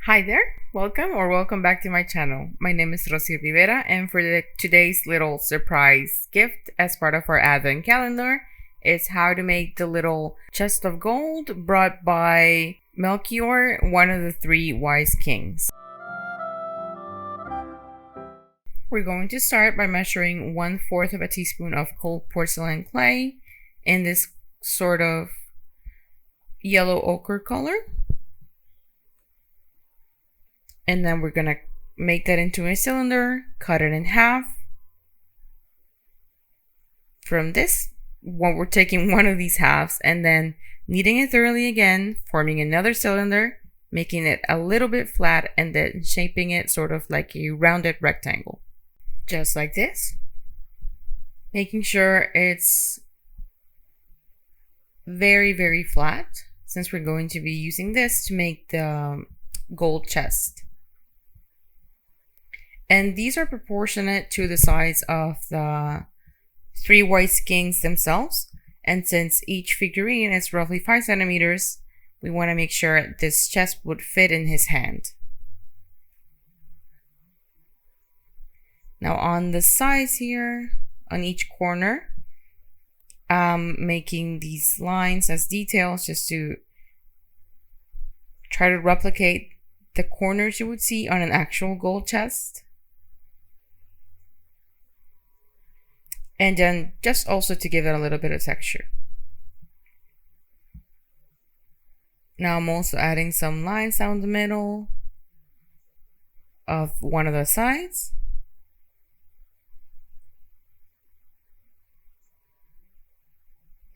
Hi there, welcome back to my channel. My name is Rossy and for today's little surprise gift as part of our Advent calendar is how to make the little chest of gold brought by Melchior, one of the three wise kings. We're going to start by measuring 1/4 of a teaspoon of cold porcelain clay in this sort of yellow ochre color. And then we're gonna make that into a cylinder, cut it in half. From this, we're taking one of these halves and then kneading it thoroughly again, forming another cylinder, making it a little bit flat, and then shaping it sort of like a rounded rectangle. Just like this. Making sure it's very, very flat, since we're going to be using this to make the gold chest. And these are proportionate to the size of the three wise kings themselves. And since each figurine is roughly 5 centimeters, we want to make sure this chest would fit in his hand. Now on the sides here, on each corner, I'm making these lines as details just to try to replicate the corners you would see on an actual gold chest. And then just also to give it a little bit of texture. Now I'm also adding some lines down the middle of one of the sides.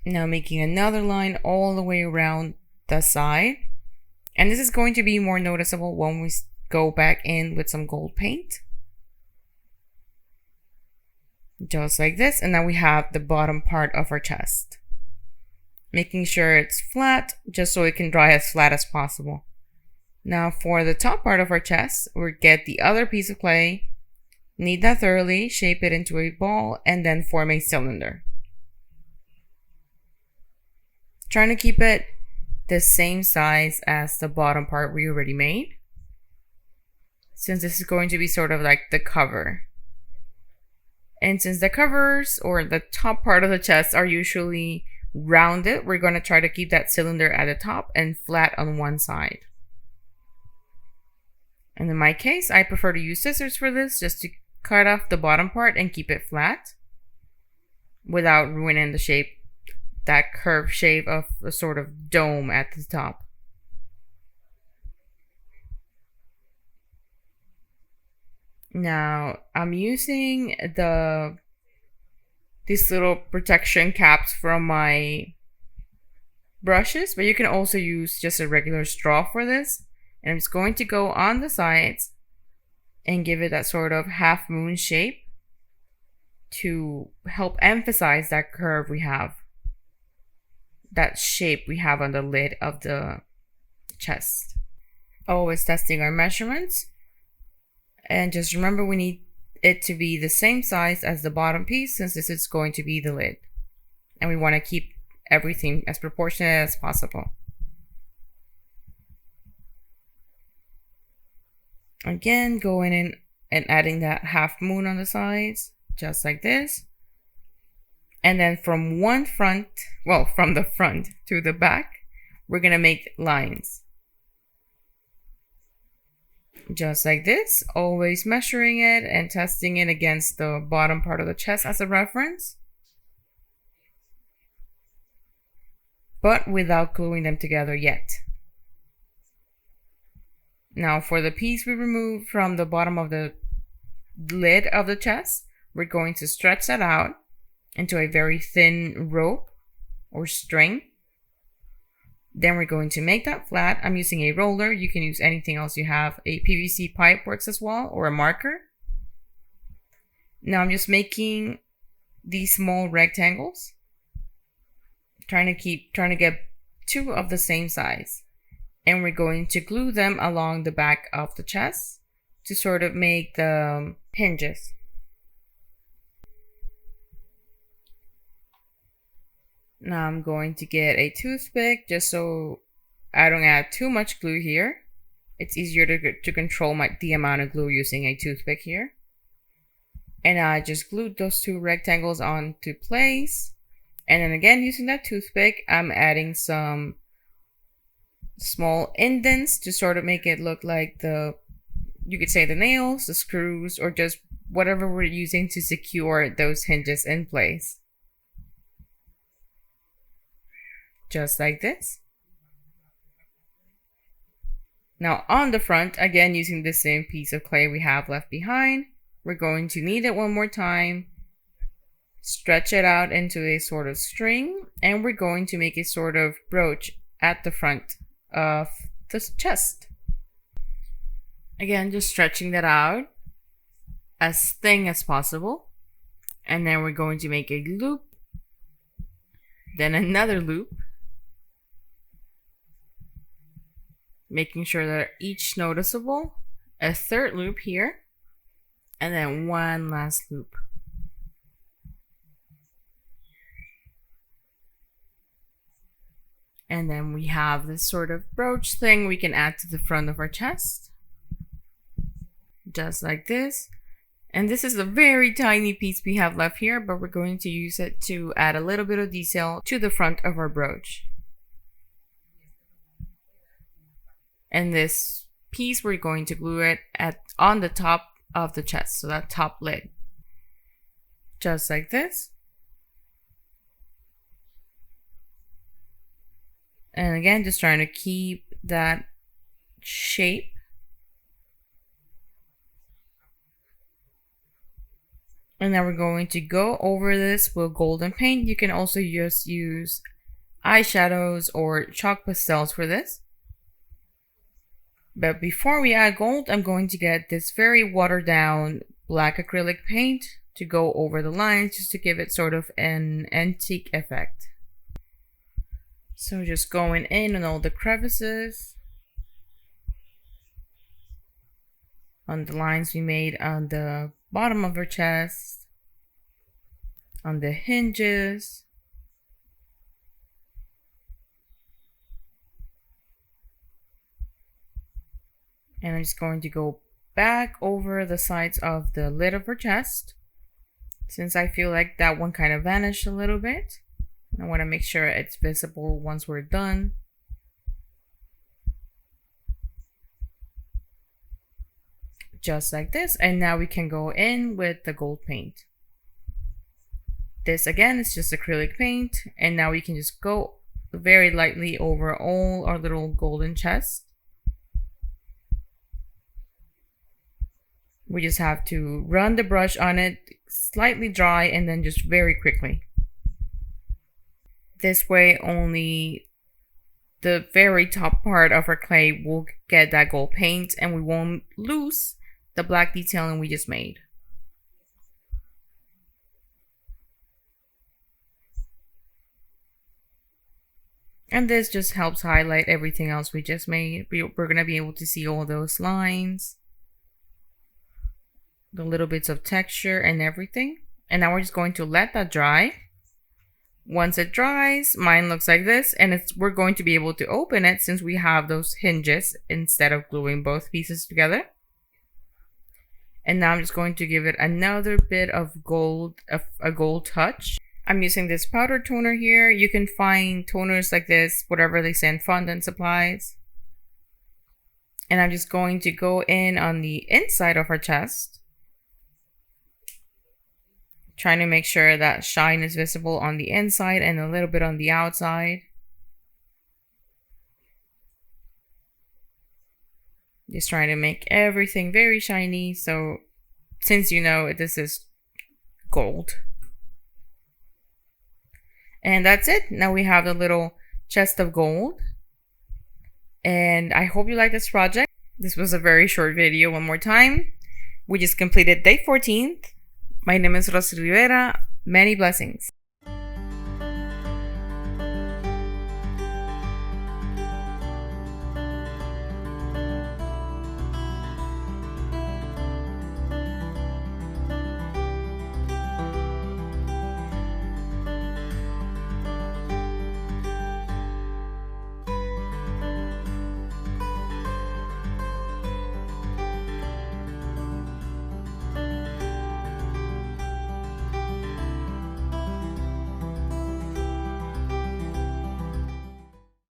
Now making another line all the way around the side. And this is going to be more noticeable when we go back in with some gold paint. Just like this, and now we have the bottom part of our chest. Making sure it's flat, just so it can dry as flat as possible. Now for the top part of our chest, we'll get the other piece of clay, knead that thoroughly, shape it into a ball, and then form a cylinder. Trying to keep it the same size as the bottom part we already made, since this is going to be sort of like the cover. And since the covers or the top part of the chest are usually rounded, we're going to try to keep that cylinder at the top and flat on one side. And in my case, I prefer to use scissors for this, just to cut off the bottom part and keep it flat without ruining the shape, that curved shape of a sort of dome at the top. Now I'm using these little protection caps from my brushes, but you can also use just a regular straw for this. And I'm just going to go on the sides and give it that sort of half moon shape to help emphasize that curve we have, that shape we have on the lid of the chest. Always testing our measurements. And just remember, we need it to be the same size as the bottom piece, since this is going to be the lid. And we want to keep everything as proportionate as possible. Again, going in and adding that half moon on the sides, just like this. And then from the front to the back, we're going to make lines. Just like this, always measuring it and testing it against the bottom part of the chest as a reference, but without gluing them together yet. Now for the piece we removed from the bottom of the lid of the chest, we're going to stretch that out into a very thin rope or string. Then we're going to make that flat. I'm using a roller. You can use anything else you have. A PVC pipe works as well, or a marker. Now I'm just making these small rectangles, trying to get 2 of the same size. And we're going to glue them along the back of the chest to sort of make the hinges. Now I'm going to get a toothpick just so I don't add too much glue here. It's easier to control the amount of glue using a toothpick here. And I just glued those two rectangles onto place. And then again, using that toothpick, I'm adding some small indents to sort of make it look like you could say the nails, the screws, or just whatever we're using to secure those hinges in place. Just like this. Now on the front, again using the same piece of clay we have left behind, we're going to knead it one more time, stretch it out into a sort of string, and we're going to make a sort of brooch at the front of the chest. Again, just stretching that out as thin as possible. And then we're going to make a loop, then another loop, making sure that each noticeable, a third loop here, and then one last loop. And then we have this sort of brooch thing we can add to the front of our chest. Just like this. And this is a very tiny piece we have left here, but we're going to use it to add a little bit of detail to the front of our brooch. And this piece, we're going to glue it on the top of the chest, so that top lid. Just like this. And again, just trying to keep that shape. And now we're going to go over this with golden paint. You can also just use eyeshadows or chalk pastels for this. But before we add gold, I'm going to get this very watered down black acrylic paint to go over the lines, just to give it sort of an antique effect. So just going in on all the crevices, on the lines we made on the bottom of her chest, on the hinges, and I'm just going to go back over the sides of the lid of her chest, since I feel like that one kind of vanished a little bit. I want to make sure it's visible once we're done. Just like this. And now we can go in with the gold paint. This again is just acrylic paint. And now we can just go very lightly over all our little golden chests. We just have to run the brush on it, slightly dry, and then just very quickly. This way only the very top part of our clay will get that gold paint, and we won't lose the black detailing we just made. And this just helps highlight everything else we just made. We're going to be able to see all those lines, the little bits of texture and everything. And now we're just going to let that dry. Once it dries, mine looks like this, and we're going to be able to open it since we have those hinges instead of gluing both pieces together. And now I'm just going to give it another bit of gold, a gold touch. I'm using this powder toner here. You can find toners like this, whatever they say in fondant supplies. And I'm just going to go in on the inside of our chest, trying to make sure that shine is visible on the inside and a little bit on the outside. Just trying to make everything very shiny, so since you know this is gold. And that's it. Now we have the little chest of gold. And I hope you like this project. This was a very short video. One more time. We just completed day 14th. My name is Rossy Rivera. Many blessings.